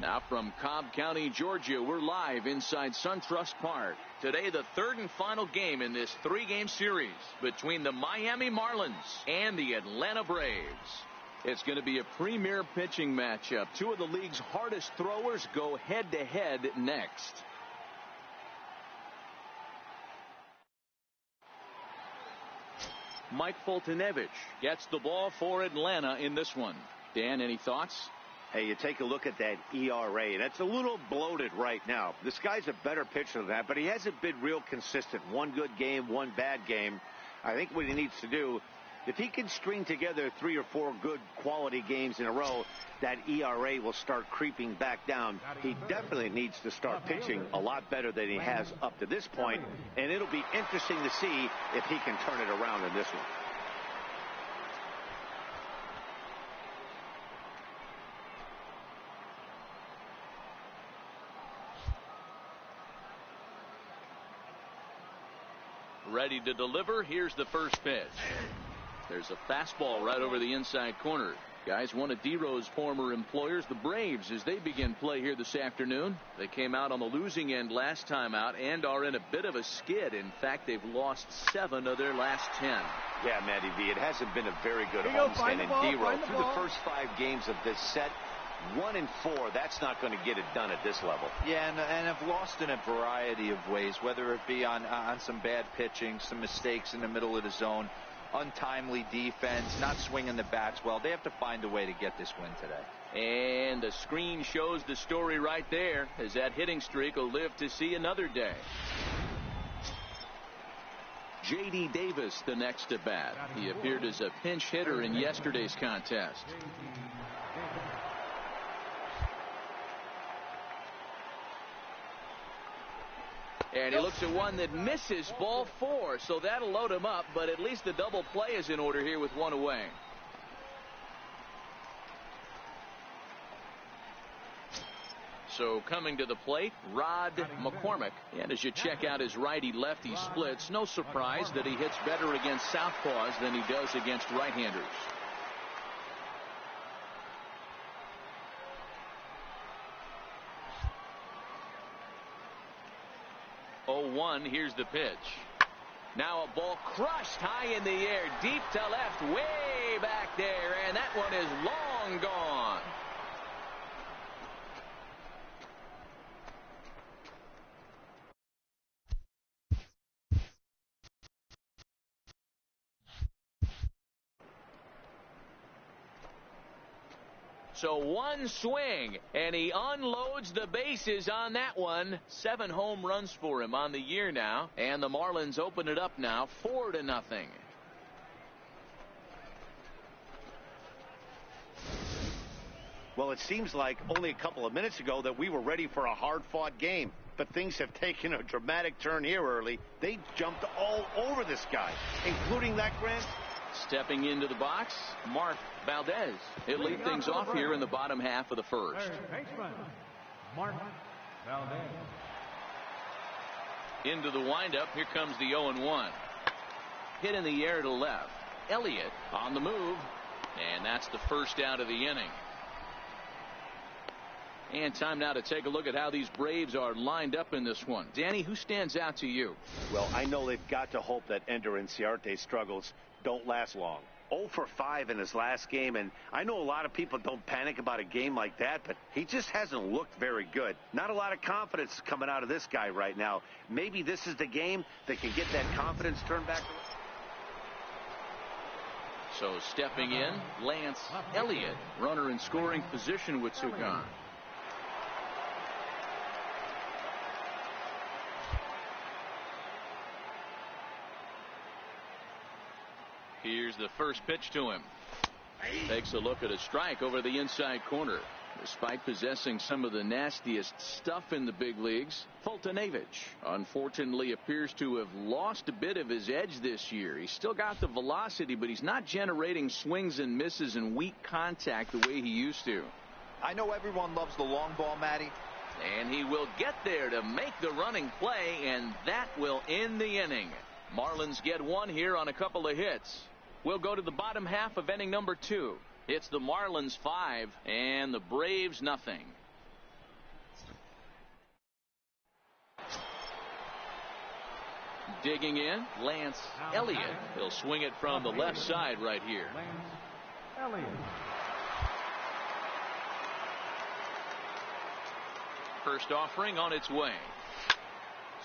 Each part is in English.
Now from Cobb County, Georgia, we're live inside SunTrust Park. Today, the third and final game in this three-game series between the Miami Marlins and the Atlanta Braves. It's going to be a premier pitching matchup. Two of the league's hardest throwers go head-to-head next. Mike Foltynewicz gets the ball for Atlanta in this one. Dan, any thoughts? Hey, you take a look at that ERA, and it's a little bloated right now. This guy's a better pitcher than that, but he hasn't been real consistent. One good game, one bad game. I think what he needs to do, if he can string together 3 or 4 good quality games in a row, that ERA will start creeping back down. He definitely needs to start pitching a lot better than he has up to this point, and it'll be interesting to see if he can turn it around in this one. Ready to deliver. Here's the first pitch. There's a fastball right over the inside corner. Guys, one of D-Rose former employers, the Braves, as they begin play here this afternoon. They came out on the losing end last time out and are in a bit of a skid. In fact, they've lost 7 of their last 10. Yeah, Matty V, it hasn't been a very good homestand in D-Rose through the first 5 games of this set. 1 and 4, that's not going to get it done at this level. Yeah, and have lost in a variety of ways, whether it be on some bad pitching, some mistakes in the middle of the zone, untimely defense, not swinging the bats well. They have to find a way to get this win today. And the screen shows the story right there, as that hitting streak will live to see another day. J.D. Davis, the next at bat. He appeared as a pinch hitter in yesterday's contest. And he looks at one that misses, ball 4, so that'll load him up, but at least the double play is in order here with 1 away. So coming to the plate, Rod McCormick. And as you check out his righty-lefty splits, no surprise that he hits better against southpaws than he does against right-handers. 0-1, here's the pitch. Now a ball crushed high in the air, deep to left, way back there, and that one is long gone. So one swing, and he unloads the bases on that one. 7 home runs for him on the year now, and the Marlins open it up now 4-0. Well, it seems like only a couple of minutes ago that we were ready for a hard-fought game, but things have taken a dramatic turn here early. They jumped all over this guy, including that grand. Stepping into the box, Mark Valdez. He'll lead things off here in the bottom half of the first. Mark Valdez. Into the windup. Here comes the 0-1. Hit in the air to left. Elliott on the move, and that's the first out of the inning. And time now to take a look at how these Braves are lined up in this one. Danny, who stands out to you? Well, I know they've got to hope that Ender Inciarte's struggles don't last long. 0 for 5 in his last game, and I know a lot of people don't panic about a game like that, but he just hasn't looked very good. Not a lot of confidence coming out of this guy right now. Maybe this is the game that can get that confidence turned back. So stepping in, Lance Elliott, runner in scoring position with 2 gone. Here's the first pitch to him. Takes a look at a strike over the inside corner. Despite possessing some of the nastiest stuff in the big leagues, Foltynewicz unfortunately appears to have lost a bit of his edge this year. He's still got the velocity, but he's not generating swings and misses and weak contact the way he used to. I know everyone loves the long ball, Matty. And he will get there to make the running play, and that will end the inning. Marlins get 1 here on a couple of hits. We'll go to the bottom half of inning number 2. It's the Marlins 5 and the Braves nothing. Digging in, Lance Elliott. He'll swing it from the left side right here. Lance Elliott. First offering on its way.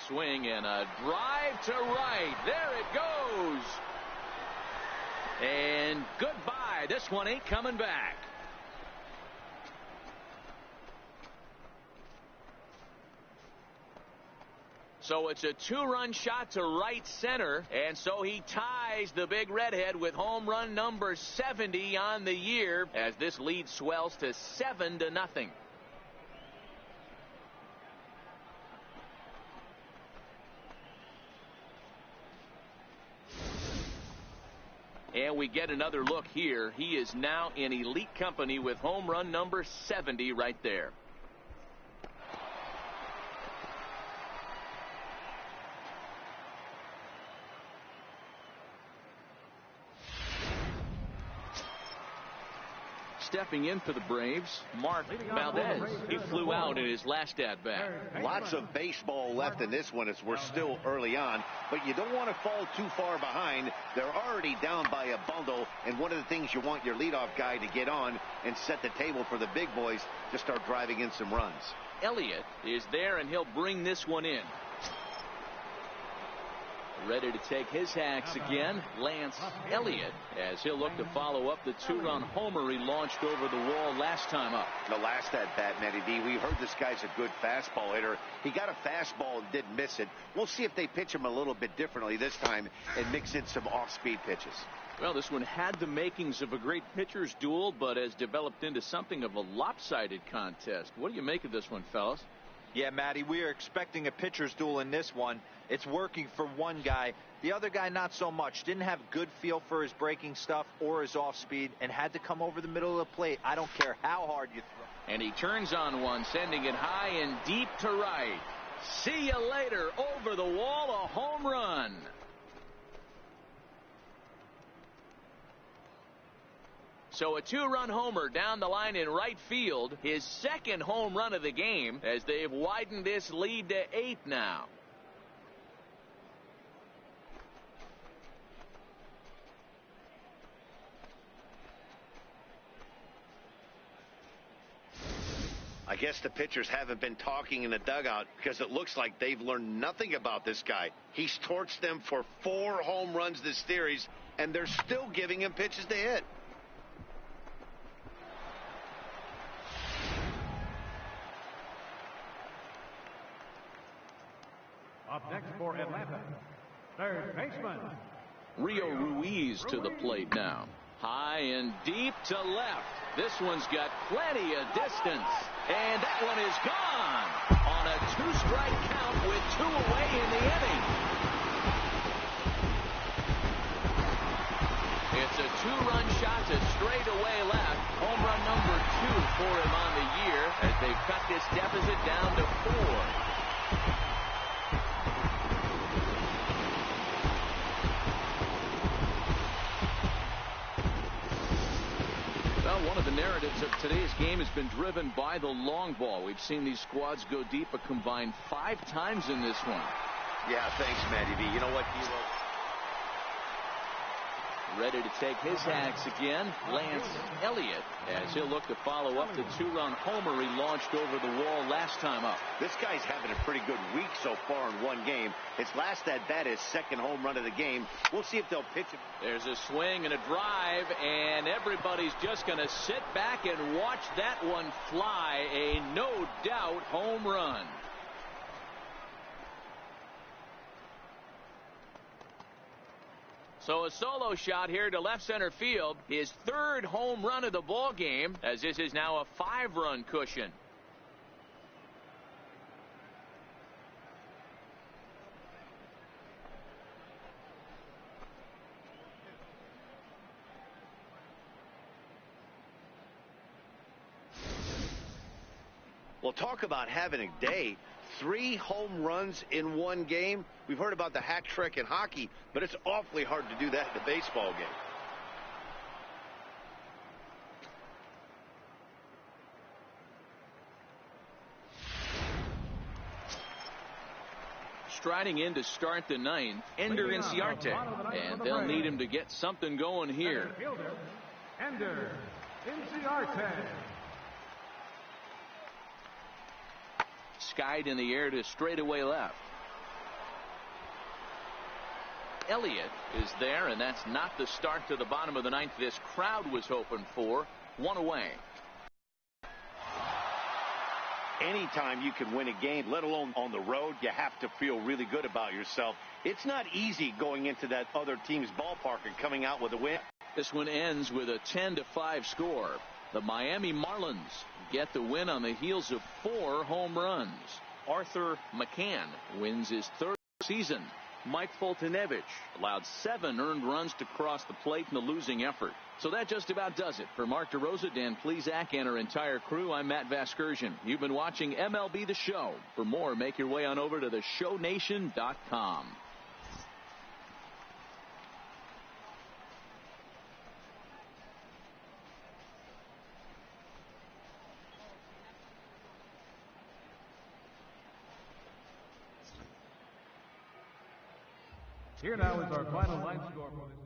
Swing and a drive to right. There it goes. And goodbye. This one ain't coming back. So it's a 2-run shot to right center, and so he ties the big redhead with home run number 70 on the year as this lead swells to 7-0. And we get another look here. He is now in elite company with home run number 70 right there. Stepping in for the Braves, Mark Valdez. He flew out in his last at-bat. Lots of baseball left in this one as we're still early on, but you don't want to fall too far behind. They're already down by a bundle, and one of the things you want your leadoff guy to get on and set the table for the big boys to start driving in some runs. Elliott is there, and he'll bring this one in. Ready to take his hacks again, Lance Elliott, as he'll look to follow up the 2-run homer he launched over the wall last time up. The last at-bat, Matty D, we heard this guy's a good fastball hitter. He got a fastball and didn't miss it. We'll see if they pitch him a little bit differently this time and mix in some off-speed pitches. Well, this one had the makings of a great pitcher's duel, but has developed into something of a lopsided contest. What do you make of this one, fellas? Yeah, Matty, we are expecting a pitcher's duel in this one. It's working for one guy. The other guy, not so much. Didn't have good feel for his breaking stuff or his off speed and had to come over the middle of the plate. I don't care how hard you throw. And he turns on one, sending it high and deep to right. See you later. Over the wall, a home run. So a 2-run homer down the line in right field. His second home run of the game as they've widened this lead to 8 now. I guess the pitchers haven't been talking in the dugout because it looks like they've learned nothing about this guy. He's torched them for 4 home runs this series, and they're still giving him pitches to hit. Up next for Atlanta, third baseman Rio Ruiz to the plate now. High and deep to left. This one's got plenty of distance. And that one is gone on a 2-strike count with 2 away in the inning. It's a 2-run shot to straightaway left. Home run number 2 for him on the year as they cut this deficit down to 4. One of the narratives of today's game has been driven by the long ball. We've seen these squads go deep a combined 5 times in this one. Yeah, thanks, Matty V. You know what, D-Lo? Ready to take his hacks again, Lance Elliott, as he'll look to follow up the 2-run homer he launched over the wall last time up. This guy's having a pretty good week so far in one game. His last at-bat, his second home run of the game. We'll see if they'll pitch him. There's a swing and a drive, and everybody's just going to sit back and watch that one fly. A no-doubt home run. So a solo shot here to left center field. His 3rd home run of the ball game, as this is now a 5-run cushion. Well, talk about having a day. 3 home runs in one game. We've heard about the hat trick in hockey, but it's awfully hard to do that in a baseball game. striding in to start the ninth, Ender Inciarte. And they'll need him to get something going here. Ender Inciarte. Skied in the air to straightaway left. Elliott is there, and that's not the start to the bottom of the ninth this crowd was hoping for. One away. Anytime you can win a game, let alone on the road, you have to feel really good about yourself. It's not easy going into that other team's ballpark and coming out with a win. This one ends with a 10-5 score. The Miami Marlins get the win on the heels of 4 home runs. Arthur McCann wins his 3rd season. Mike Foltynewicz allowed 7 earned runs to cross the plate in the losing effort. So that just about does it. For Mark DeRosa, Dan Plesac, and our entire crew, I'm Matt Vasgersian. You've been watching MLB The Show. For more, make your way on over to theshownation.com. Here now is our final line score for this.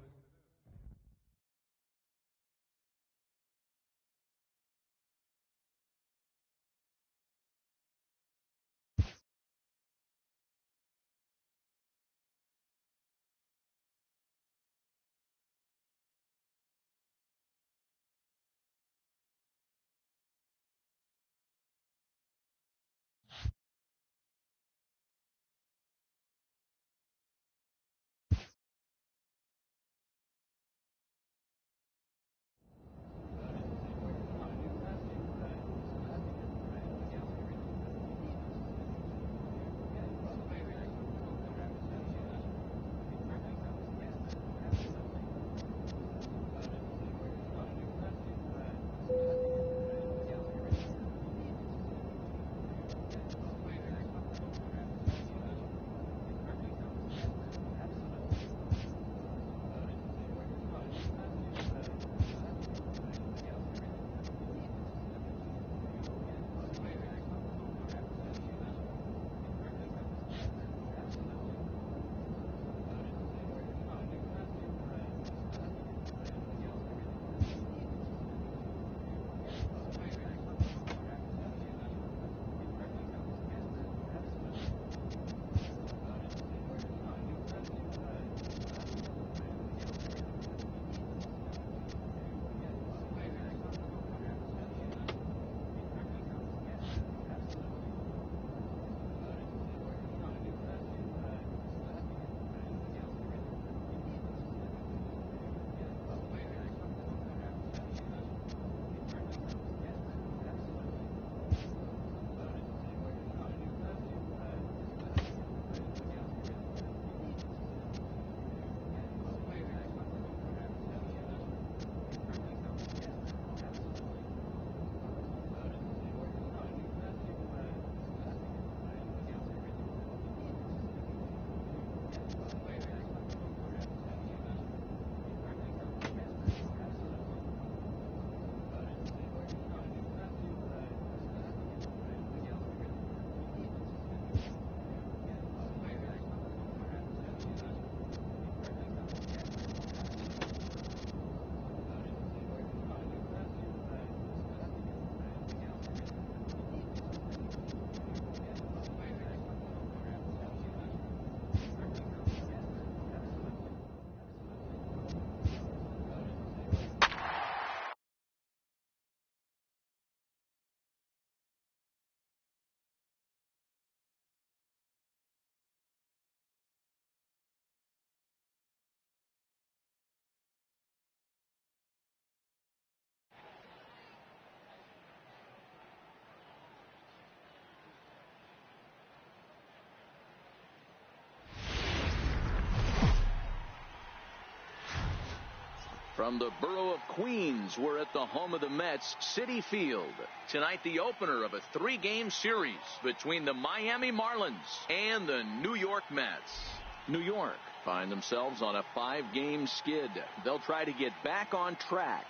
From the borough of Queens, we're at the home of the Mets, Citi Field. Tonight, the opener of a 3-game series between the Miami Marlins and the New York Mets. New York find themselves on a 5-game skid. They'll try to get back on track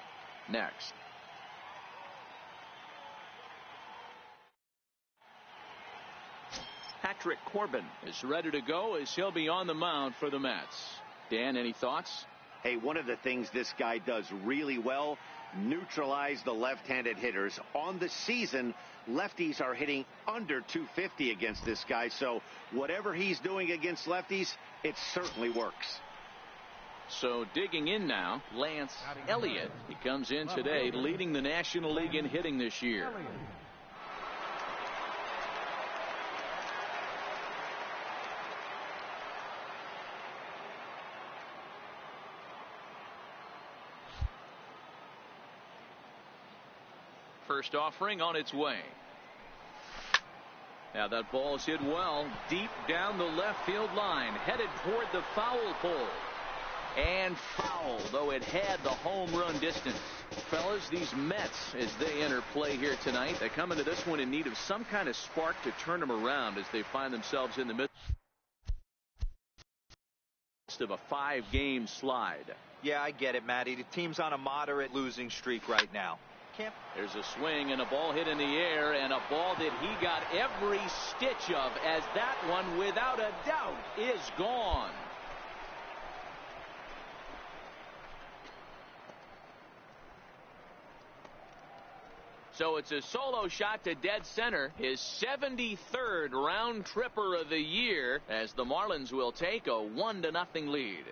next. Patrick Corbin is ready to go as he'll be on the mound for the Mets. Dan, any thoughts? Hey, one of the things this guy does really well, neutralize the left-handed hitters. On the season, lefties are hitting under 250 against this guy, so whatever he's doing against lefties, it certainly works. So digging in now, Lance Elliott. He comes in today leading the National League in hitting this year. First offering on its way. Now that ball's hit well deep down the left field line, headed toward the foul pole. And foul, though it had the home run distance. Fellas, these Mets, as they enter play here tonight, they come into this one in need of some kind of spark to turn them around as they find themselves in the midst of a 5-game slide. Yeah, I get it, Matty. The team's on a moderate losing streak right now. There's a swing and a ball hit in the air, and a ball that he got every stitch of, as that one, without a doubt, is gone. So it's a solo shot to dead center, his 73rd round tripper of the year, as the Marlins will take a 1-0 lead.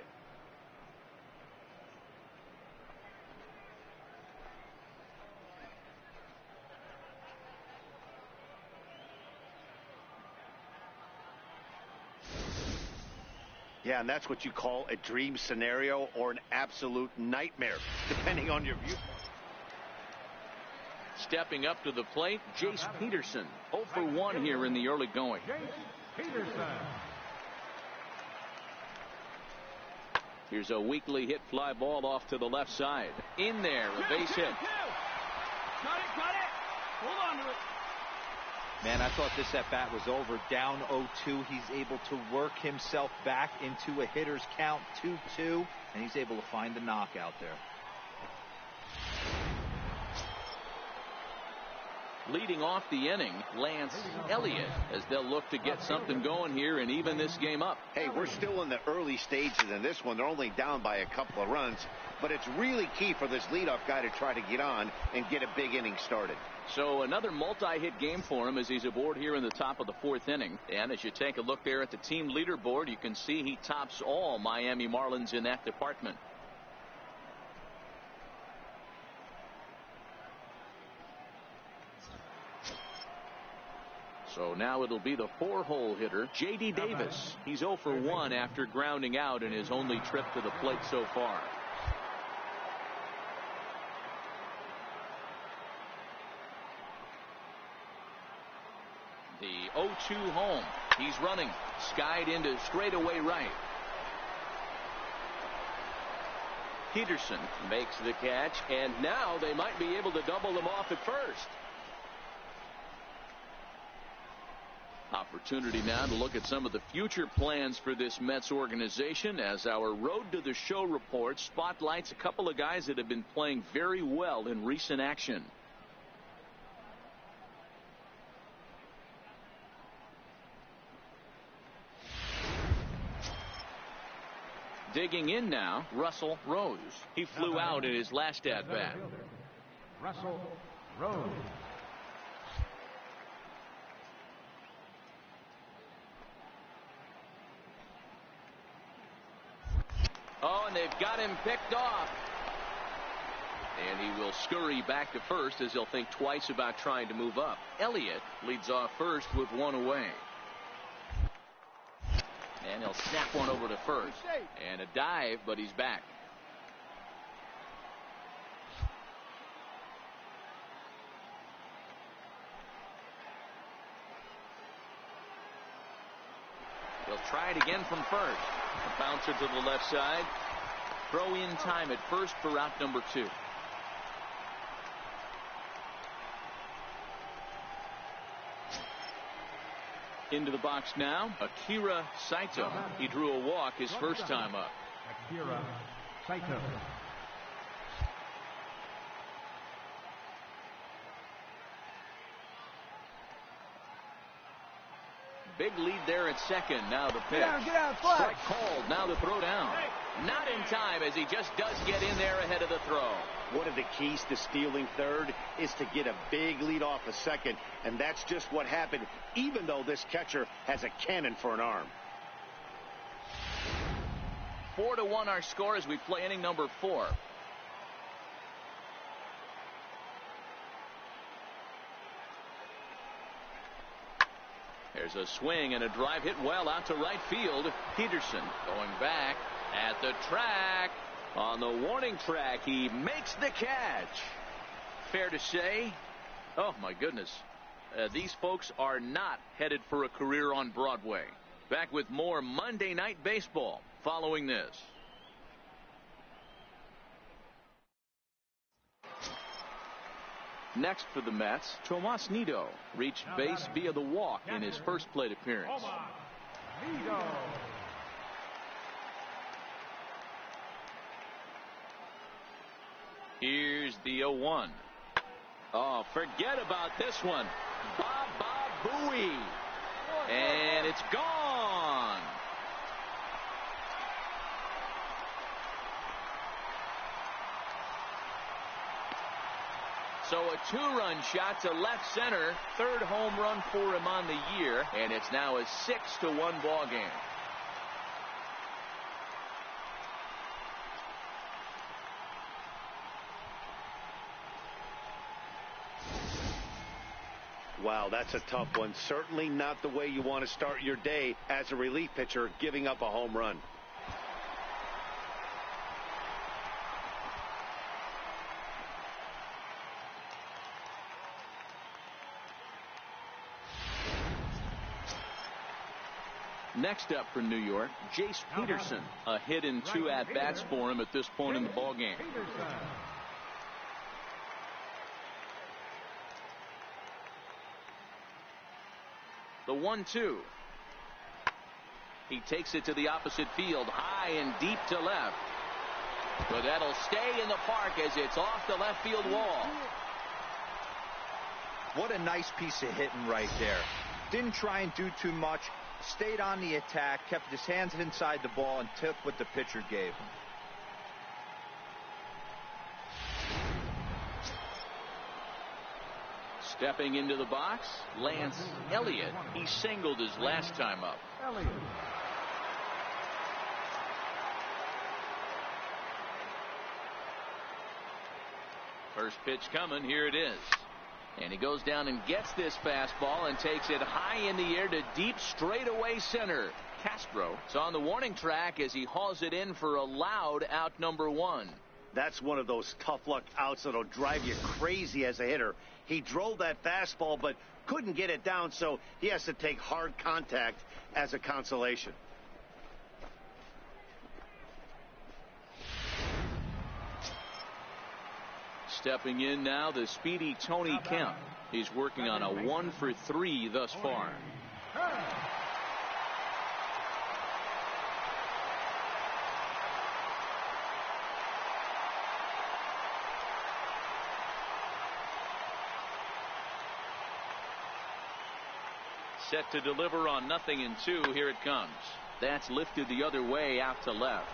Yeah, and that's what you call a dream scenario or an absolute nightmare, depending on your viewpoint. Stepping up to the plate, Jace Peterson. 0 for 1 here in the early going. Jace Peterson. Here's a weakly hit fly ball off to the left side. In there, a base hit. Got it. Hold on to it. Man, I thought this at bat was over. Down 0-2. He's able to work himself back into a hitter's count 2-2, and he's able to find the knockout there. Leading off the inning, Lance Elliott, as they'll look to get something going here and even this game up. Hey, we're still in the early stages in this one. They're only down by a couple of runs, but it's really key for this leadoff guy to try to get on and get a big inning started. So another multi-hit game for him as he's aboard here in the top of the 4th inning. And as you take a look there at the team leaderboard, you can see he tops all Miami Marlins in that department. So now it'll be the 4-hole hitter, J.D. Davis. He's 0 for 1 after grounding out in his only trip to the plate so far. The 0-2 home. He's running. Skied into straightaway right. Peterson makes the catch, and now they might be able to double them off at first. Opportunity now to look at some of the future plans for this Mets organization as our Road to the Show report spotlights a couple of guys that have been playing very well in recent action. Digging in now, Russell Rose. He flew out in his last at-bat. Russell Rose. Oh, and they've got him picked off. And he will scurry back to first as he'll think twice about trying to move up. Elliott leads off first with 1 away. And he'll snap one over to first. And a dive, but he's back. He'll try it again from first. A bouncer to the left side. Throw in time at first for route number 2. Into the box now, Akira Saito. He drew a walk his first time up. Akira Saito. Big lead there at second. Now the pitch. Get out, flash. Strike called. Now the throw down. Not in time as he just does get in there ahead of the throw. One of the keys to stealing third is to get a big lead off a second, and that's just what happened, even though this catcher has a cannon for an arm. 4-1 our score as we play inning number 4. There's a swing and a drive hit well out to right field. Peterson going back at the track. On the warning track, he makes the catch. Fair to say, oh my goodness, these folks are not headed for a career on Broadway. Back with more Monday Night Baseball following this. Next for the Mets, Tomas Nido reached base via the walk in his first plate appearance. Nido. Here's the 0-1. Oh, forget about this one. Baba Booey. And it's gone. So a 2-run shot to left center. Third home run for him on the year. And it's now a 6-1 ball game. Wow, that's a tough one. Certainly not the way you want to start your day as a relief pitcher, giving up a home run. Next up for New York, Jace Peterson. A hit in 2 at-bats for him at this point in the ballgame. The 1-2. He takes it to the opposite field, high and deep to left. But that'll stay in the park as it's off the left field wall. What a nice piece of hitting right there. Didn't try and do too much. Stayed on the attack, kept his hands inside the ball, and took what the pitcher gave him. Stepping into the box, Lance Elliott. He singled his last time up. Elliott. First pitch coming. Here it is. And he goes down and gets this fastball and takes it high in the air to deep straightaway center. Castro is on the warning track as he hauls it in for a loud out number 1. That's one of those tough luck outs that'll drive you crazy as a hitter. He drove that fastball but couldn't get it down, so he has to take hard contact as a consolation. Stepping in now, the speedy Tony Kemp. He's working on a 1 for 3 thus far. Set to deliver on 0-2. Here it comes. That's lifted the other way out to left.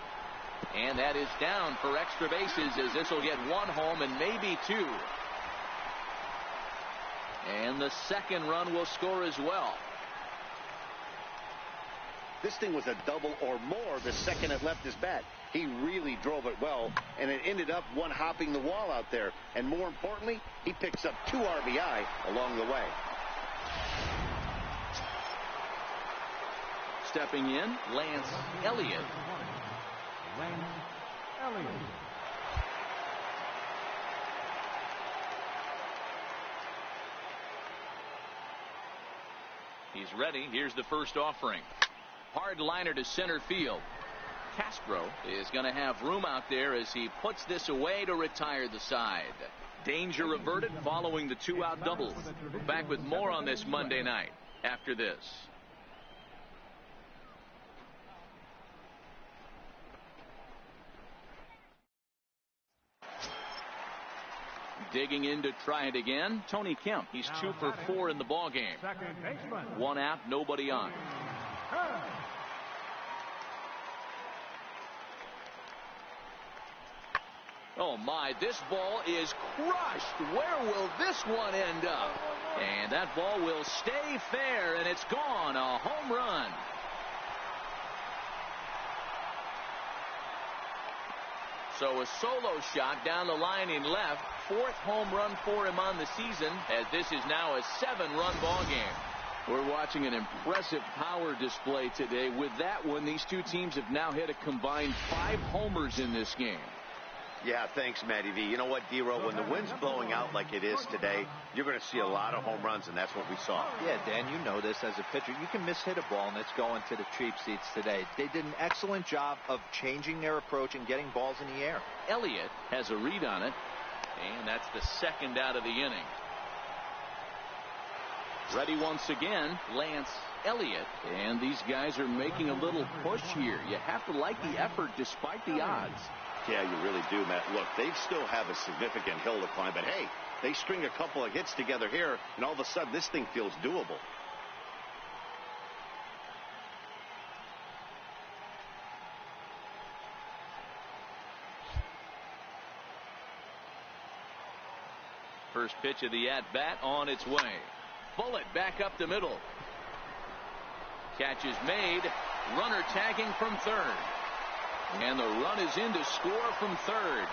And that is down for extra bases as this will get 1 home and maybe 2. And the second run will score as well. This thing was a double or more the second it left his bat. He really drove it well, and it ended up one hopping the wall out there. And more importantly, he picks up 2 RBI along the way. Stepping in, Lance Elliott. Lance Elliott. He's ready. Here's the first offering. Hard liner to center field. Castro is going to have room out there as he puts this away to retire the side. Danger averted following the 2-out double. We're back with more on this Monday night after this. Digging in to try it again, Tony Kemp. He's 2 for 4 in the ball game. Second baseman. One out, nobody on. Oh my, this ball is crushed. Where will this one end up? And that ball will stay fair, and it's gone. A home run. So a solo shot down the line in left. 4th home run for him on the season, as this is now a 7-run ball game. We're watching an impressive power display today. With that one, these two teams have now hit a combined 5 homers in this game. Yeah, thanks, Matty V. You know what, D-Row, when the wind's blowing out like it is today, you're going to see a lot of home runs, and that's what we saw. Yeah, Dan, you know this as a pitcher. You can mishit a ball, and it's going to the cheap seats today. They did an excellent job of changing their approach and getting balls in the air. Elliott has a read on it, and that's the 2nd out of the inning. Ready once again, Lance Elliott, and these guys are making a little push here. You have to like the effort despite the odds. Yeah, you really do, Matt. Look, they still have a significant hill to climb, but hey, they string a couple of hits together here, and all of a sudden this thing feels doable. First pitch of the at-bat on its way. Bullet back up the middle. Catch is made. Runner tagging from third. And the run is in to score from third.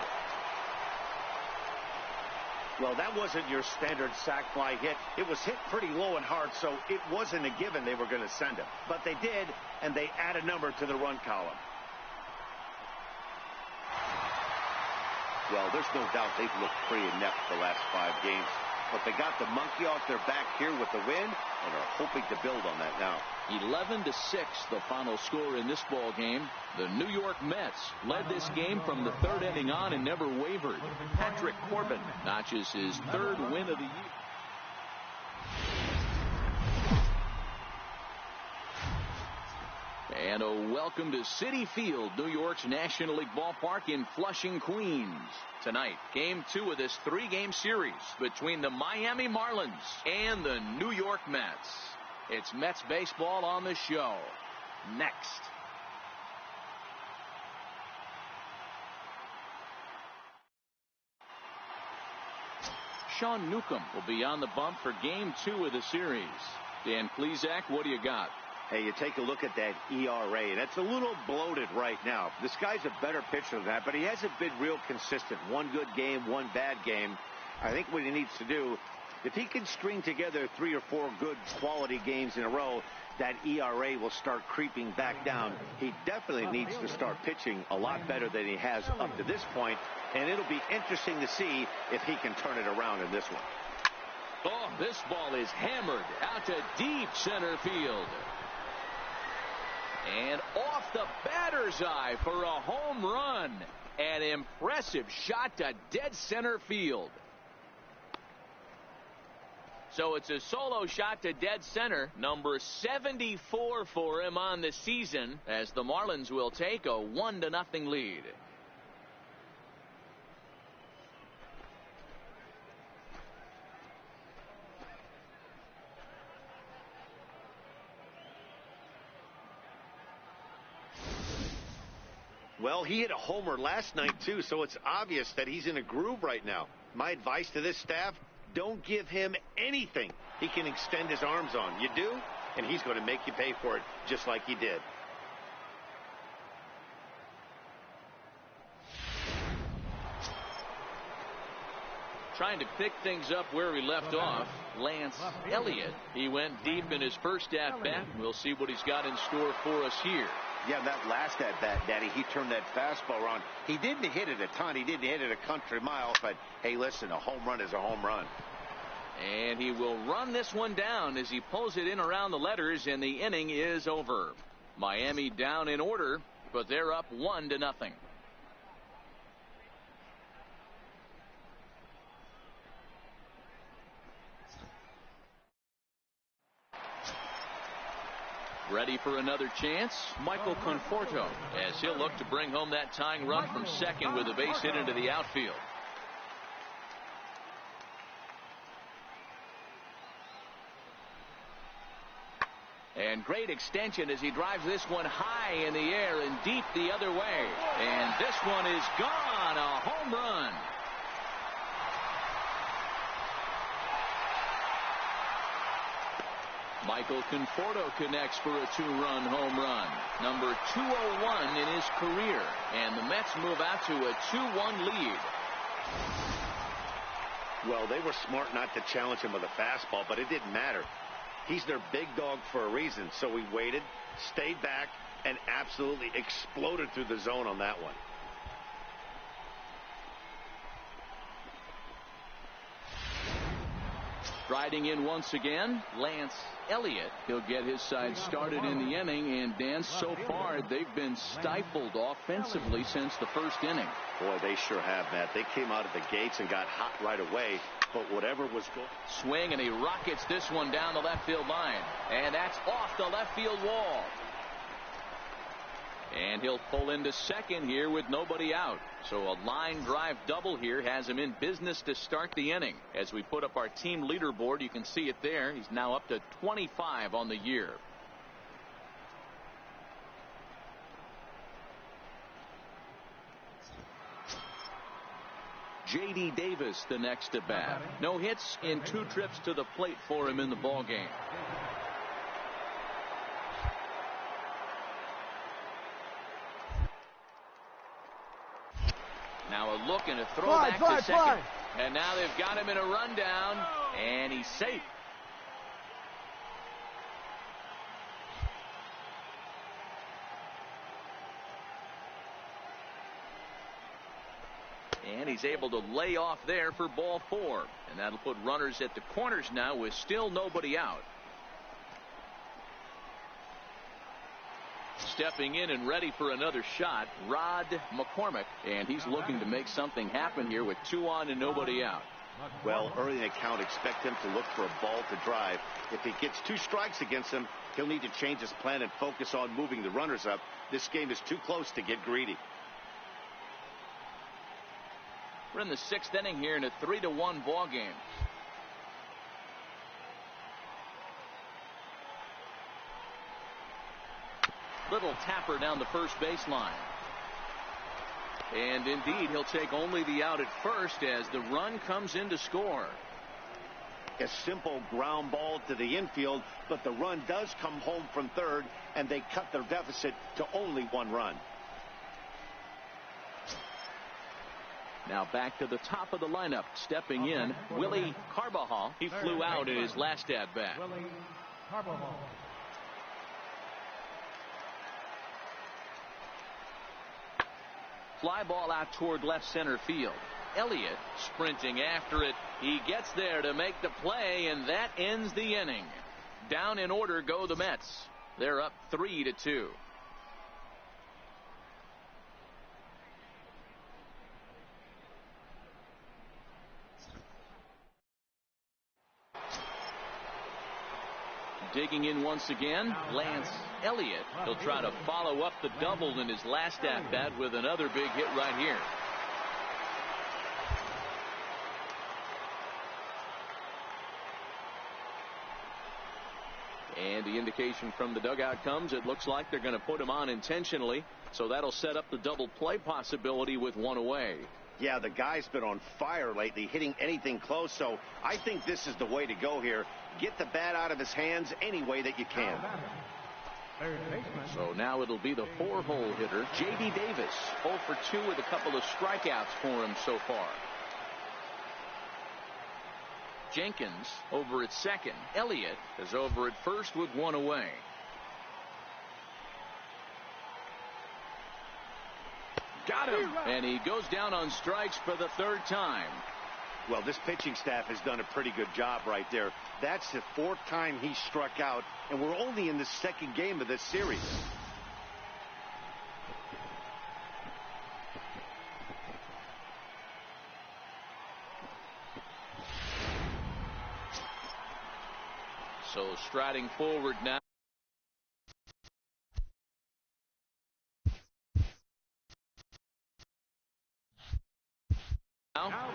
Well, that wasn't your standard sac fly hit. It was hit pretty low and hard, so it wasn't a given they were going to send him. But they did, and they add a number to the run column. Well, there's no doubt they've looked pretty inept the last 5 games. But they got the monkey off their back here with the win and are hoping to build on that now. 11-6, the final score in this ball game. The New York Mets led this game from the 3rd inning on and never wavered. Patrick Corbin notches his 3rd win of the year. And a welcome to Citi Field, New York's National League ballpark in Flushing, Queens. Tonight, game 2 of this 3-game series between the Miami Marlins and the New York Mets. It's Mets baseball on the show. Next. Sean Newcomb will be on the bump for game 2 of the series. Dan Plesac, what do you got? Hey, you take a look at that ERA, and it's a little bloated right now. This guy's a better pitcher than that, but he hasn't been real consistent. 1 good game, 1 bad game. I think what he needs to do, if he can string together 3 or 4 good quality games in a row, that ERA will start creeping back down. He definitely needs to start pitching a lot better than he has up to this point, and it'll be interesting to see if he can turn it around in this one. Oh, this ball is hammered out to deep center field. And off the batter's eye for a home run. An impressive shot to dead center field. So it's a solo shot to dead center, number 74 for him on the season, as the Marlins will take a 1-0 lead. Well, he hit a homer last night, too, so it's obvious that he's in a groove right now. My advice to this staff, don't give him anything he can extend his arms on. You do, and he's going to make you pay for it, just like he did. Trying to pick things up where he left off, Lance Elliott. He went deep in his first at-bat. We'll see what he's got in store for us here. Yeah, that last at-bat, Daddy, he turned that fastball around. He didn't hit it a ton. He didn't hit it a country mile. But, hey, listen, a home run is a home run. And he will run this one down as he pulls it in around the letters, and the inning is over. Miami down in order, but they're up 1-0. Ready for another chance, Michael Conforto, as he'll look to bring home that tying run from second with a base hit into the outfield. And great extension as he drives this one high in the air and deep the other way. And this one is gone. A home run. Michael Conforto connects for a two-run home run. Number 201 in his career. And the Mets move out to a 2-1 lead. Well, they were smart not to challenge him with a fastball, but it didn't matter. He's their big dog for a reason, so he waited, stayed back, and absolutely exploded through the zone on that one. Riding in once again, Lance Elliott. He'll get his side started in the inning, and Dan, so far they've been stifled offensively since the first inning. Boy, they sure have, Matt. They came out of the gates and got hot right away, but whatever was going. Swing, and he rockets this one down the left field line, and that's off the left field wall. And he'll pull into second here with nobody out. So a line drive double here has him in business to start the inning. As we put up our team leaderboard, you can see it there. He's now up to 25 on the year. J.D. Davis the next at bat. No hits in 2 trips to the plate for him in the ball game. Now a look and a throw back to second. And now they've got him in a rundown, and he's safe. And he's able to lay off there for ball 4. And that'll put runners at the corners now with still nobody out. Stepping in and ready for another shot, Rod McCormick, and he's looking to make something happen here with 2 on and nobody out. Well, early in the count, expect him to look for a ball to drive. If he gets 2 strikes against him, he'll need to change his plan and focus on moving the runners up. This game is too close to get greedy. We're in the 6th inning here in a 3-1 ball game. Little tapper down the first baseline. And indeed, he'll take only the out at first as the run comes in to score. A simple ground ball to the infield, but the run does come home from third, and they cut their deficit to only 1 run. Now back to the top of the lineup. Stepping in, Willie Carbajal. He flew out in his last at-bat. Willie Carbajal. Fly ball out toward left center field. Elliott sprinting after it. He gets there to make the play, and that ends the inning. Down in order go the Mets. They're up 3-2. Digging in once again, Lance Elliott. He'll try to follow up the double in his last at-bat with another big hit right here. And the indication from the dugout comes, it looks like they're going to put him on intentionally. So that'll set up the double play possibility with 1 away. Yeah, the guy's been on fire lately, hitting anything close, so I think this is the way to go here. Get the bat out of his hands any way that you can. So now it'll be the 4-hole hitter, J.D. Davis. 0 for 2 with a couple of strikeouts for him so far. Jenkins over at second. Elliott is over at first with 1 away. Got him, and he goes down on strikes for the 3rd time. Well, this pitching staff has done a pretty good job right there. That's the 4th time he struck out, and we're only in the 2nd game of this series. So striding forward now.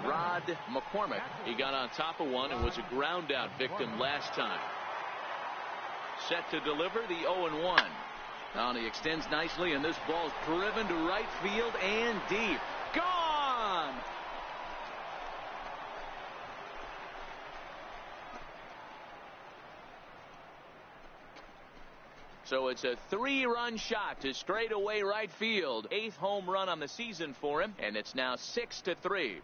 Rod McCormick. He got on top of one and was a ground out victim last time. set to deliver the 0-1. Now he extends nicely, and this ball's driven to right field and deep. Gone! So it's a 3-run shot to straightaway right field. 8th home run on the season for him, and it's now 6-3.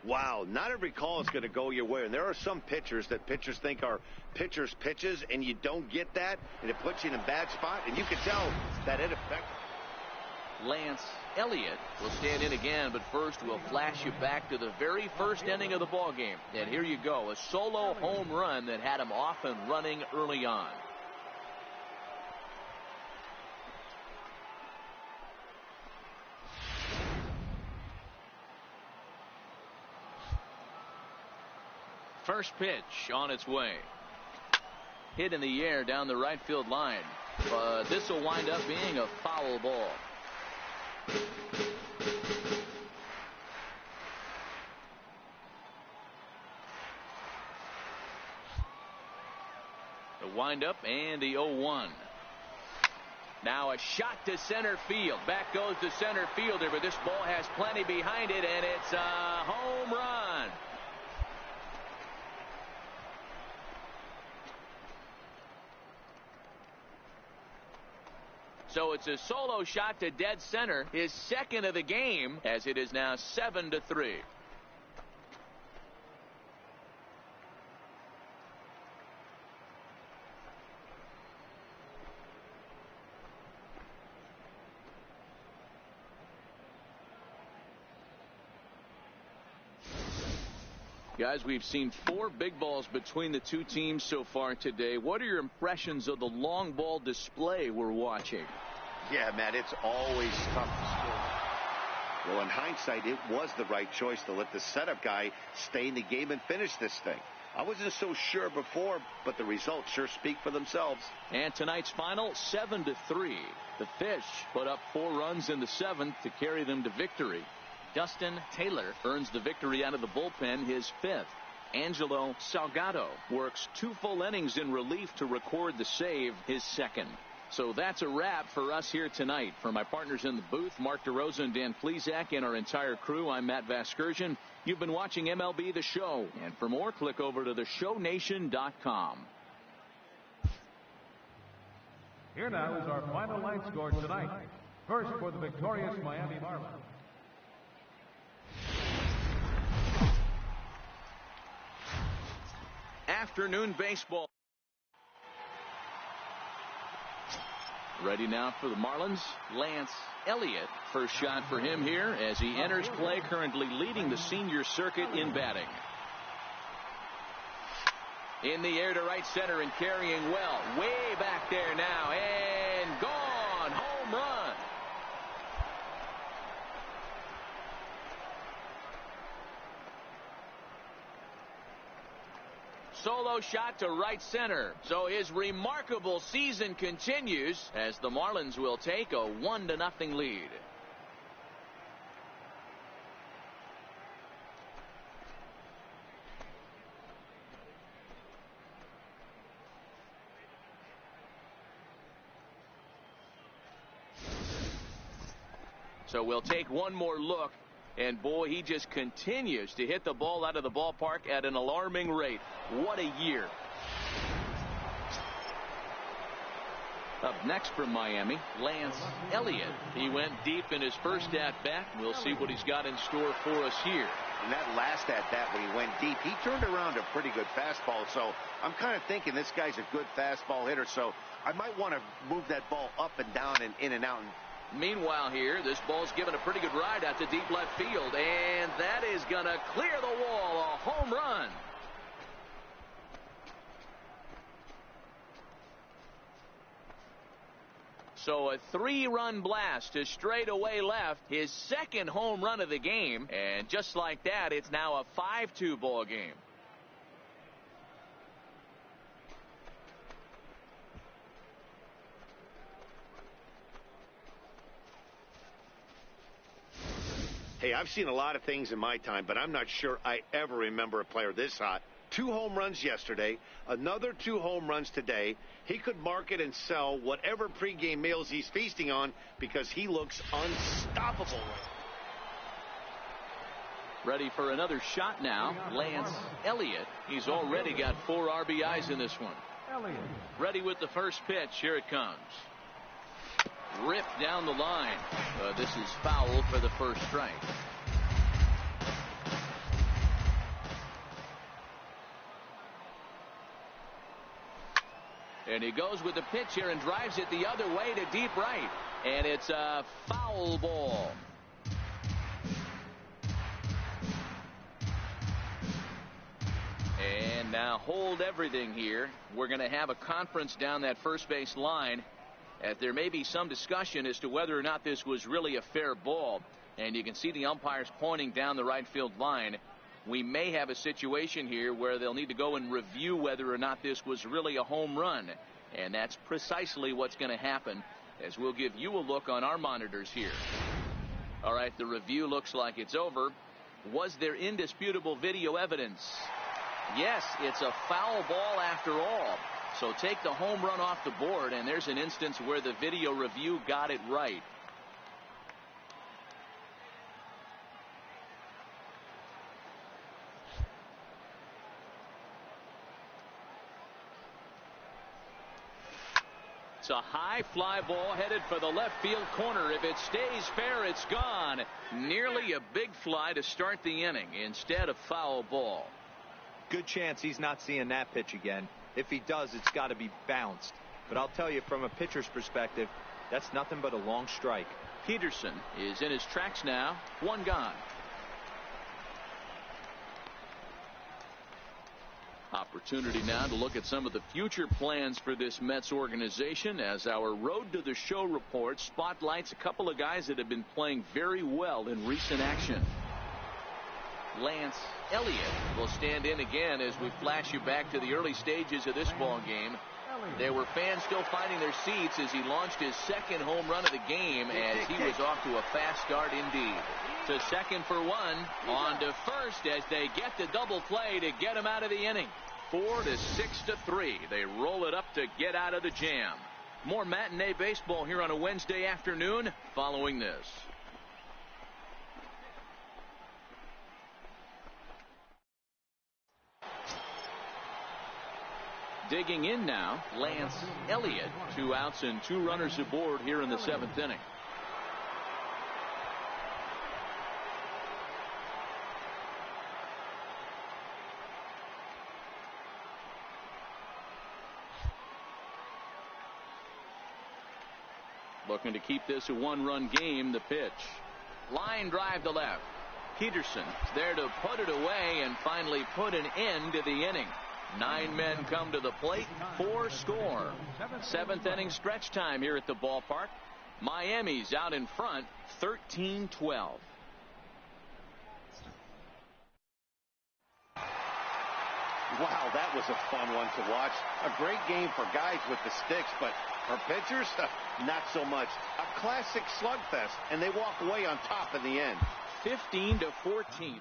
Wow, not every call is going to go your way. And there are some pitchers that pitchers think are pitchers' pitches, and you don't get that, and it puts you in a bad spot, and you can tell that it affects. Lance Elliott will stand in again, but first we'll flash you back to the very first inning of the ball game. And here you go, a solo home run that had him off and running early on. First pitch on its way. Hit in the air down the right field line. But this will wind up being a foul ball. The windup and the 0-1. Now a shot to center field. Back goes the center fielder, but this ball has plenty behind it, and it's a home run. So it's a solo shot to dead center, his second of the game, as it is now 7-3. Guys, we've seen 4 big balls between the two teams so far today. What are your impressions of the long ball display we're watching? Yeah, Matt, it's always tough to score. Well, in hindsight, it was the right choice to let the setup guy stay in the game and finish this thing. I wasn't so sure before, but the results sure speak for themselves. And tonight's final, 7-3. The Fish put up 4 runs in the 7th to carry them to victory. Dustin Taylor earns the victory out of the bullpen, his 5th. Angelo Salgado works 2 full innings in relief to record the save, his 2nd. So that's a wrap for us here tonight. For my partners in the booth, Mark DeRosa and Dan Plesac, and our entire crew, I'm Matt Vasgersian. You've been watching MLB The Show. And for more, click over to theshownation.com. Here now is our final line score tonight. First for the victorious Miami Marlins. Afternoon baseball. Ready now for the Marlins, Lance Elliott. First shot for him here as he enters play, currently leading the senior circuit in batting. In the air to right center and carrying well. Way back there now and gone. Home run. Solo shot to right center. So his remarkable season continues as the Marlins will take a 1-0 lead. So we'll take one more look. And boy, he just continues to hit the ball out of the ballpark at an alarming rate. What a year. Up next from Miami, Lance Elliott. He went deep in his first at-bat. We'll see what he's got in store for us here. In that last at-bat when he went deep, he turned around a pretty good fastball. So I'm kind of thinking this guy's a good fastball hitter. So I might want to move that ball up and down and in and out. Meanwhile here, this ball's given a pretty good ride out to deep left field, and that is going to clear the wall. A home run. So a 3-run blast to straightaway left, his second home run of the game, and just like that, it's now a 5-2 ball game. Hey, I've seen a lot of things in my time, but I'm not sure I ever remember a player this hot. 2 home runs yesterday, another 2 home runs today. He could market and sell whatever pregame meals he's feasting on because he looks unstoppable. Ready for another shot now, Lance Elliott. He's already got 4 RBIs in this one. Ready with the first pitch. Here it comes. Ripped down the line. This is foul for the first strike. And he goes with the pitch here and drives it the other way to deep right. And it's a foul ball. And now hold everything here. We're going to have a conference down that first base line, as there may be some discussion as to whether or not this was really a fair ball. And you can see the umpires pointing down the right field line. We may have a situation here where they'll need to go and review whether or not this was really a home run. And that's precisely what's going to happen, as we'll give you a look on our monitors here. All right, the review looks like it's over. Was there indisputable video evidence? Yes, it's a foul ball after all. So take the home run off the board, and there's an instance where the video review got it right. It's a high fly ball headed for the left field corner. If it stays fair, it's gone. Nearly a big fly to start the inning instead of foul ball. Good chance he's not seeing that pitch again. If he does, it's got to be bounced. But I'll tell you, from a pitcher's perspective, that's nothing but a long strike. Peterson is in his tracks now. 1 gone. Opportunity now to look at some of the future plans for this Mets organization, as our Road to the Show report spotlights a couple of guys that have been playing very well in recent action. Lance Elliott will stand in again as we flash you back to the early stages of this ball game. There were fans still finding their seats as he launched his 2nd home run of the game, as he was off to a fast start indeed. To second for 1, on to first as they get the double play to get him out of the inning. 4-6-3. They roll it up to get out of the jam. More matinee baseball here on a Wednesday afternoon following this. Digging in now, Lance Elliott. 2 outs and 2 runners aboard here in the 7th inning. Looking to keep this a 1-run game. The pitch. Line drive to left. Peterson there to put it away and finally put an end to the inning. 9 men come to the plate, 4 score. 7th inning stretch time here at the ballpark. Miami's out in front, 13-12. Wow, that was a fun one to watch. A great game for guys with the sticks, but for pitchers, not so much. A classic slugfest, and they walk away on top in the end. 15-14.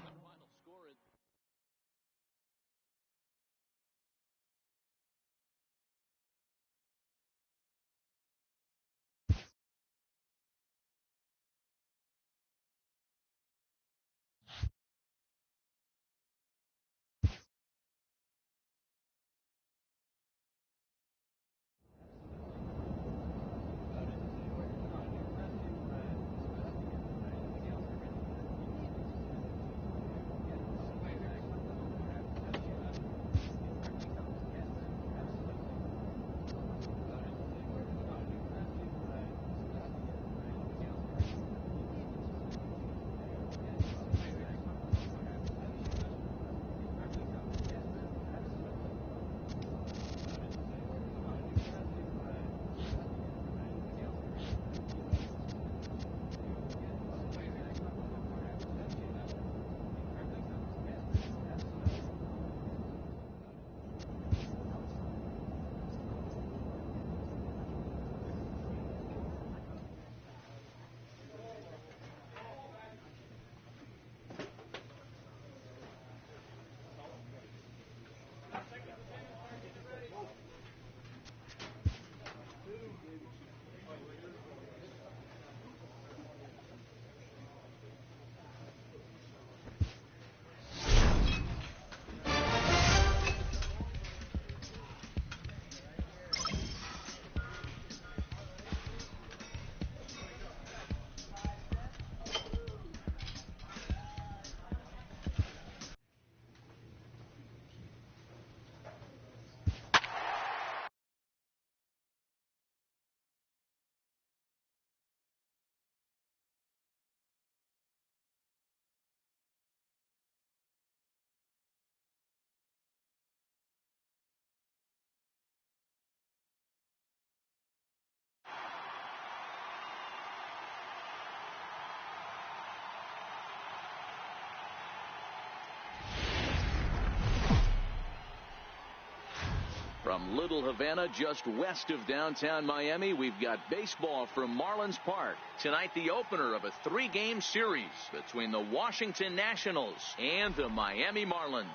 From Little Havana, just west of downtown Miami, we've got baseball from Marlins Park. Tonight, the opener of a 3-game series between the Washington Nationals and the Miami Marlins.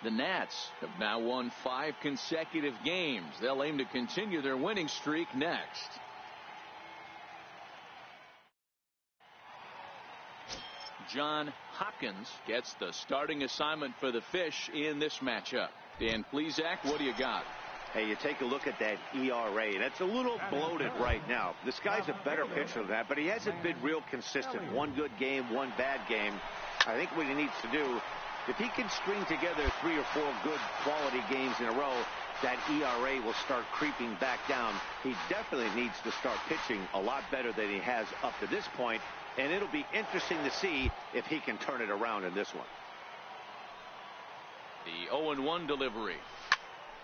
The Nats have now won 5 consecutive games. They'll aim to continue their winning streak next. John Hopkins gets the starting assignment for the Fish in this matchup. Dan Plesac, what do you got? Hey, you take a look at that ERA, and it's a little bloated right now. This guy's a better pitcher than that, but he hasn't been real consistent. One good game, one bad game. I think what he needs to do, if he can string together 3 or 4 good quality games in a row, that ERA will start creeping back down. He definitely needs to start pitching a lot better than he has up to this point, and it'll be interesting to see if he can turn it around in this one. The 0-1 delivery.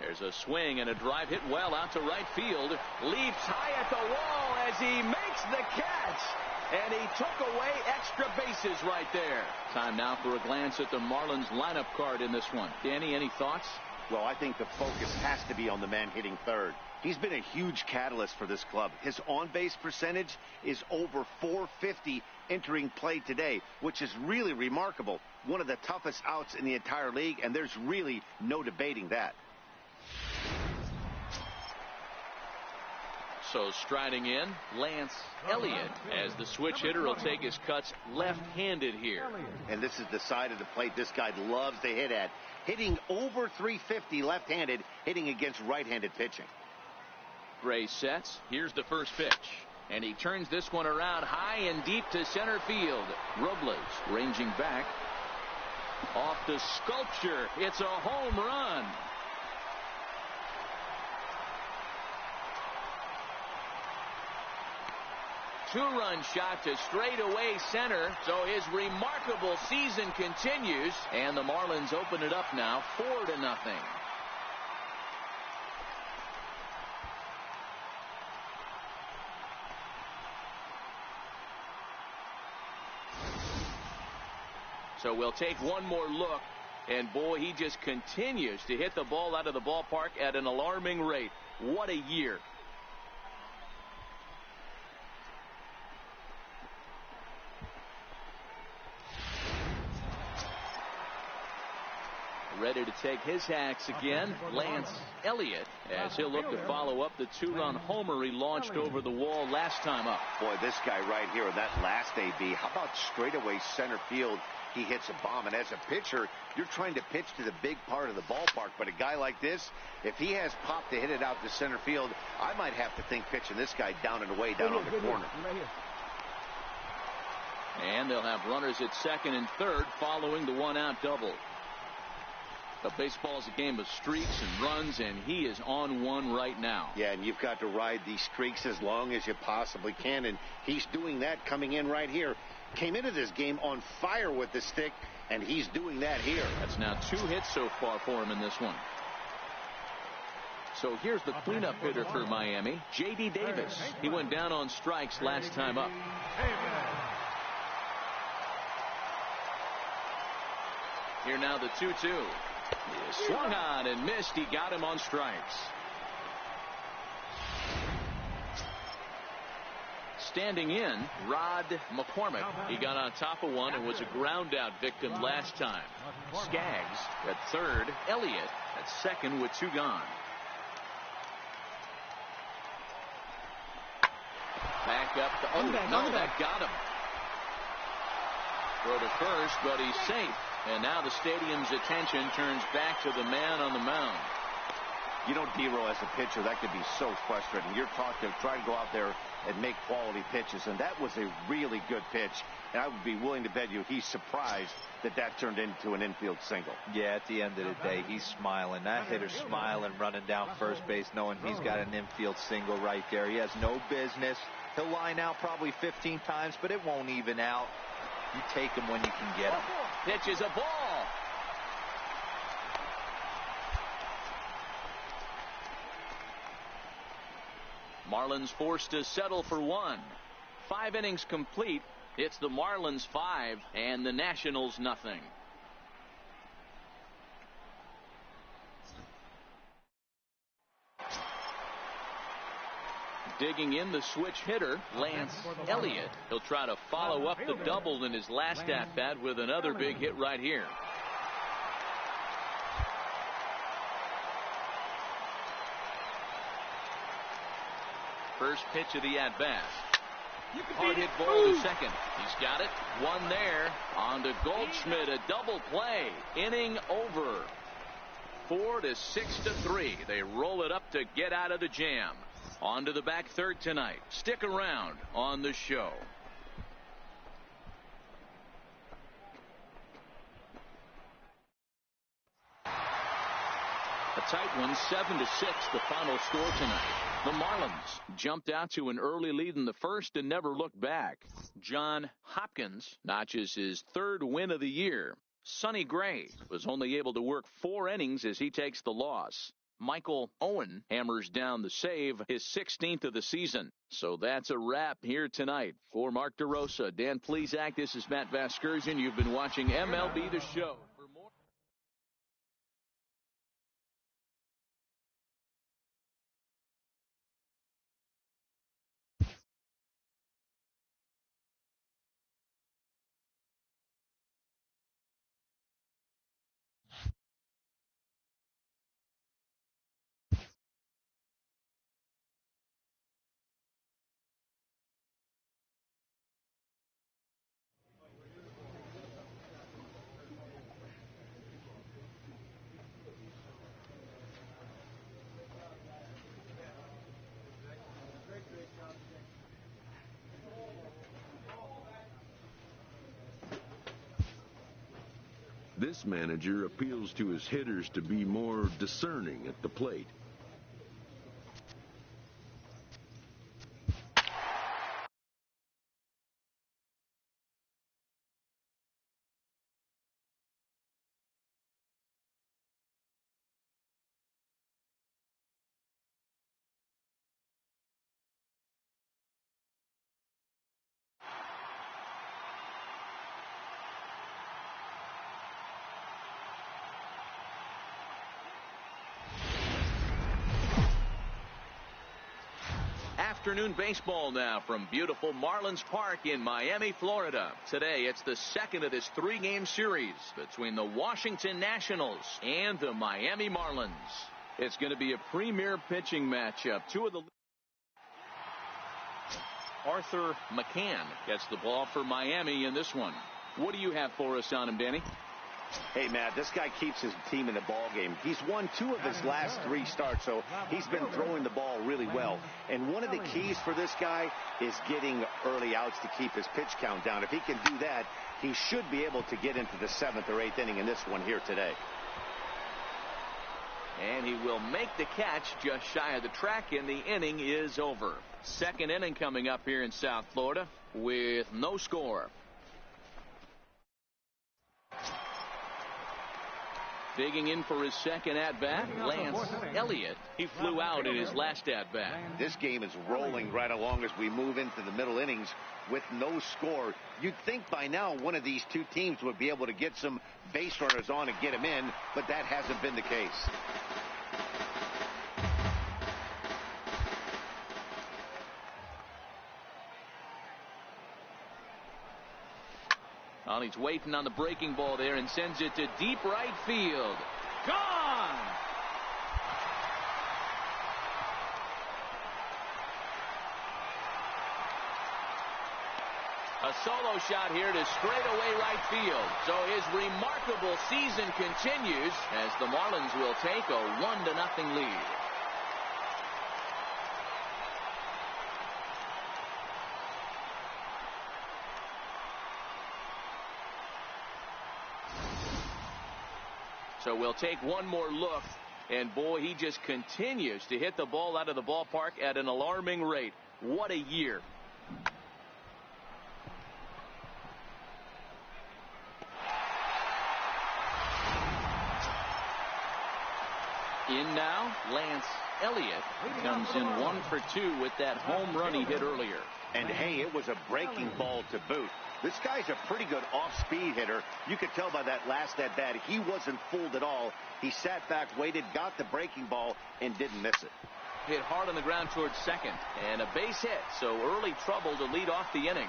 There's a swing and a drive hit well out to right field. Leaps high at the wall as he makes the catch. And he took away extra bases right there. Time now for a glance at the Marlins lineup card in this one. Danny, any thoughts? Well, I think the focus has to be on the man hitting third. He's been a huge catalyst for this club. His on-base percentage is over .450 entering play today, which is really remarkable. One of the toughest outs in the entire league, and there's really no debating that. So striding in, Lance Elliott, as the switch hitter will take his cuts left-handed here. And this is the side of the plate this guy loves to hit at. Hitting over .350 left-handed, hitting against right-handed pitching. Gray sets. Here's the first pitch. And he turns this one around high and deep to center field. Robles ranging back. Off the sculpture. It's a home run. Two-run shot to straightaway center. So his remarkable season continues. And the Marlins open it up now 4-0. So we'll take one more look. And boy, he just continues to hit the ball out of the ballpark at an alarming rate. What a year. Ready to take his hacks again, Lance Elliott, as he'll look to follow up the 2-run homer he launched over the wall last time up. Boy, this guy right here, that last AB, how about straightaway center field? He hits a bomb, and as a pitcher, you're trying to pitch to the big part of the ballpark, but a guy like this, if he has pop to hit it out to center field, I might have to think pitching this guy down and away down on the corner. And they'll have runners at second and third following the 1-out double. But baseball's a game of streaks and runs, and he is on one right now. Yeah, and you've got to ride these streaks as long as you possibly can, and he's doing that coming in right here. Came into this game on fire with the stick, and he's doing that here. That's now 2 hits so far for him in this one. So here's the cleanup hitter for Miami, J.D. Davis. He went down on strikes last time up. Here now the 2-2. He swung on and missed. He got him on strikes. Standing in, Rod McCormick. He got on top of one and was a ground out victim last time. Skaggs at third. Elliott at second with 2 gone. Back up. That got him. Throw to first, but he's safe. And now the stadium's attention turns back to the man on the mound. You know, D-Row, as a pitcher, that could be so frustrating. You're taught to try to go out there and make quality pitches, and that was a really good pitch. And I would be willing to bet you he's surprised that that turned into an infield single. Yeah, at the end of the day, he's smiling. That hitter's smiling, running down first base, knowing he's got an infield single right there. He has no business. He'll line out probably 15 times, but it won't even out. You take him when you can get him. Pitch is a ball. Marlins forced to settle for 1. 5 innings complete. It's the Marlins 5 and the Nationals nothing. Digging in the switch hitter, Lance Elliott. He'll try to follow up the double in his last at-bat with another big hit right here. First pitch of the at-bat. Hard hit ball to second. He's got it. One there. On to Goldschmidt. A double play. Inning over. 4-6-3. They roll it up to get out of the jam. On to the back third tonight. Stick around on the show. A tight one, 7-6, the final score tonight. The Marlins jumped out to an early lead in the first and never looked back. John Hopkins notches his third win of the year. Sonny Gray was only able to work 4 innings as he takes the loss. Michael Owen hammers down the save, his 16th of the season. So that's a wrap here tonight. For Mark DeRosa, Dan Plesac, this is Matt Vasgersian. You've been watching MLB The Show. This manager appeals to his hitters to be more discerning at the plate. Afternoon baseball now from beautiful Marlins Park in Miami, Florida. Today it's the second of this 3-game series between the Washington Nationals and the Miami Marlins. It's going to be a premier pitching matchup. Arthur McCann gets the ball for Miami in this one. What do you have for us on him, Danny? Hey, Matt, this guy keeps his team in the ball game. He's won 2 of his last 3 starts, so he's been throwing the ball really well. And one of the keys for this guy is getting early outs to keep his pitch count down. If he can do that, he should be able to get into the 7th or 8th inning in this one here today. And he will make the catch just shy of the track, and the inning is over. Second inning coming up here in South Florida with no score. Digging in for his second at-bat, Lance Elliott. He flew out in his last at-bat. This game is rolling right along as we move into the middle innings with no score. You'd think by now one of these 2 teams would be able to get some base runners on and get them in, but that hasn't been the case. He's waiting on the breaking ball there and sends it to deep right field. Gone! A solo shot here to straightaway right field. So his remarkable season continues as the Marlins will take a 1-0 lead. So we'll take one more look, and boy, he just continues to hit the ball out of the ballpark at an alarming rate. What a year. In now, Lance Elliott comes in 1 for 2 with that home run he hit earlier. And hey, it was a breaking ball to boot. This guy's a pretty good off-speed hitter. You could tell by that last at-bat, he wasn't fooled at all. He sat back, waited, got the breaking ball, and didn't miss it. hit hard on the ground towards second. And a base hit, so early trouble to lead off the inning.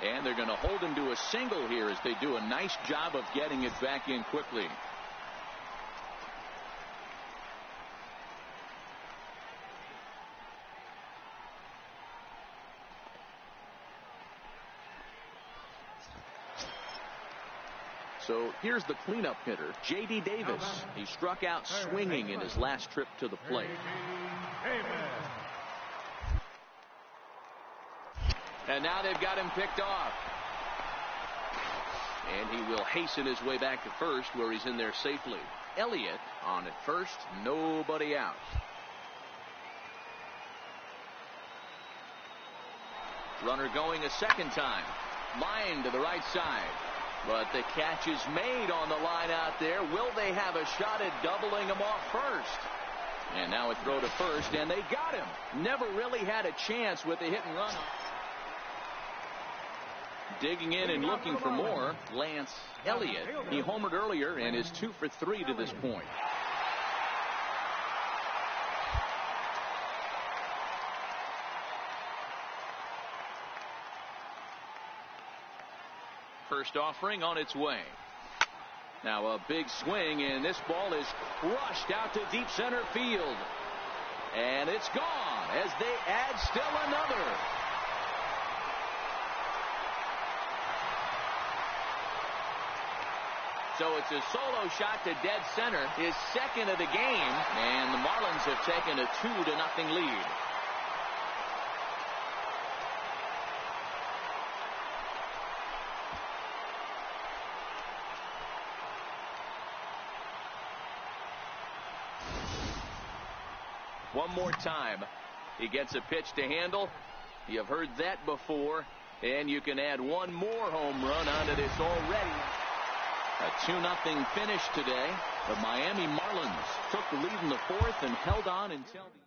And they're going to hold him to a single here as they do a nice job of getting it back in quickly. So here's the cleanup hitter, J.D. Davis. He struck out swinging in his last trip to the plate. And now they've got him picked off. And he will hasten his way back to first, where he's in there safely. Elliott on at first, nobody out. Runner going a second time. Line to the right side. But the catch is made on the line out there. Will they have a shot at doubling him off first? And now a throw to first, and they got him. Never really had a chance with the hit and run. Digging in and looking for more, Lance Elliott. He homered earlier and is 2 for 3 to this point. First offering on its way. Now a big swing, and this ball is crushed out to deep center field. And it's gone as they add still another. So it's a solo shot to dead center, his second of the game, and the Marlins have taken a 2-0 lead. One more time. He gets a pitch to handle. You've heard that before. And you can add one more home run onto this already. A 2-0 finish today. The Miami Marlins took the lead in the fourth and held on until the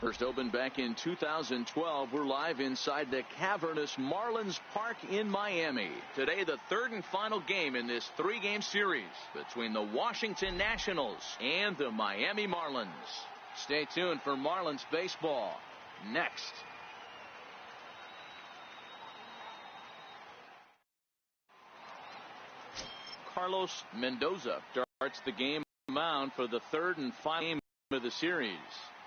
First opened back in 2012. We're live inside the cavernous Marlins Park in Miami. Today, the third and final game in this three-game series between the Washington Nationals and the Miami Marlins. Stay tuned for Marlins baseball next. Carlos Mendoza starts the game mound for the third and final game of the series.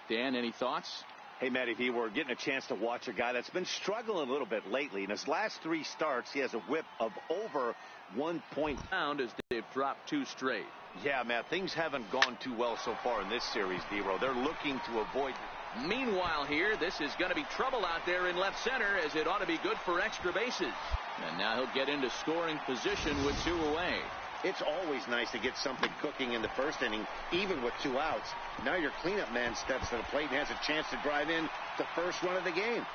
Dan, any thoughts? Hey, Matty V, we're getting a chance to watch a guy that's been struggling a little bit lately. In his last three starts, he has a whip of over 1 point. As they've dropped two straight. Yeah, Matt, things haven't gone too well so far in this series, D-Row. They're looking to avoid. Meanwhile here, this is going to be trouble out there in left center, as it ought to be good for extra bases. And now he'll get into scoring position with two away. It's always nice to get something cooking in the first inning, even with two outs. Now your cleanup man steps to the plate and has a chance to drive in the first run of the game.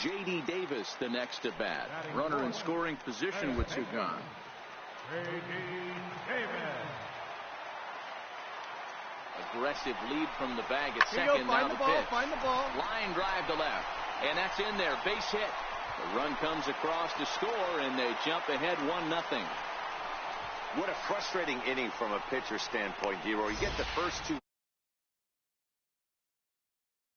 J.D. Davis, the next at bat. Runner in scoring position with two gone. J.D. Davis. Aggressive lead from the bag at second. Now the pitch. Find the ball. Line drive to left. And that's in there. Base hit. The run comes across to score, and they jump ahead 1-0. What a frustrating inning from a pitcher standpoint, D-Row. You get the first two.